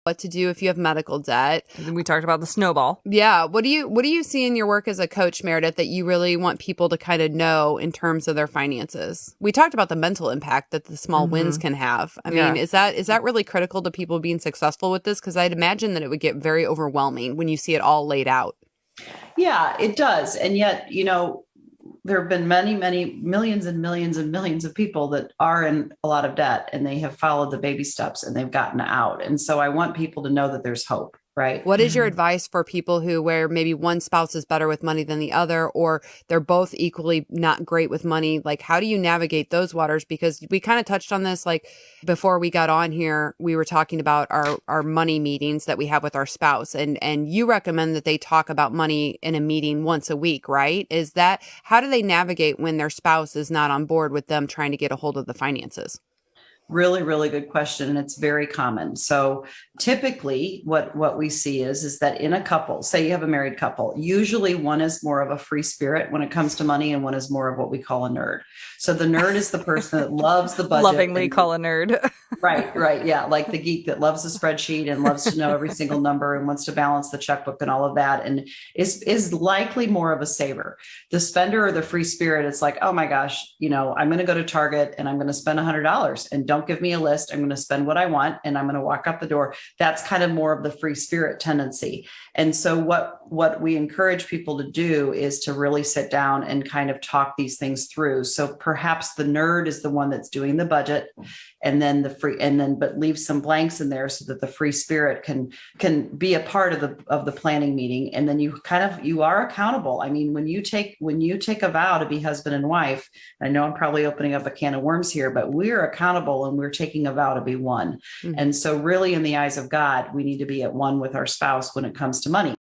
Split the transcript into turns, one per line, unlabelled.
what to do if you have medical debt.
And then we talked about the snowball.
Yeah. What do you see in your work as a coach, Meredith, that you really want people to kind of know in terms of their finances? We talked about the mental impact that the small wins can have. I mean, is that really critical to people being successful with this? Because I'd imagine that it would get very overwhelming when you see it all laid out.
Yeah, it does. And yet, there have been many, many millions and millions and millions of people that are in a lot of debt, and they have followed the baby steps and they've gotten out. And so I want people to know that there's hope, right?
What is your advice for people where maybe one spouse is better with money than the other, or they're both equally not great with money? Like, how do you navigate those waters? Because we kind of touched on this, like before we got on here, we were talking about our money meetings that we have with our spouse, and you recommend that they talk about money in a meeting once a week, right? How do they navigate when their spouse is not on board with them trying to get a hold of the finances?
Really, really good question. And it's very common. So typically what we see is that in a couple, say you have a married couple, usually one is more of a free spirit when it comes to money, and one is more of what we call a nerd. So the nerd is the person that loves the budget.
Lovingly call a nerd.
Right. Yeah. Like the geek that loves the spreadsheet and loves to know every single number and wants to balance the checkbook and all of that. And is likely more of a saver. The spender or the free spirit, it's like, oh my gosh, I'm going to go to Target and I'm going to spend $100, and don't give me a list. I'm going to spend what I want and I'm going to walk out the door. That's kind of more of the free spirit tendency. And so what we encourage people to do is to really sit down and kind of talk these things through. So perhaps the nerd is the one that's doing the budget, and then but leave some blanks in there so that the free spirit can be a part of the planning meeting. And then you are accountable. I mean, when you take a vow to be husband and wife, I know I'm probably opening up a can of worms here, but we're accountable and we're taking a vow to be one. Mm-hmm. And so really, in the eyes of God, we need to be at one with our spouse when it comes to money.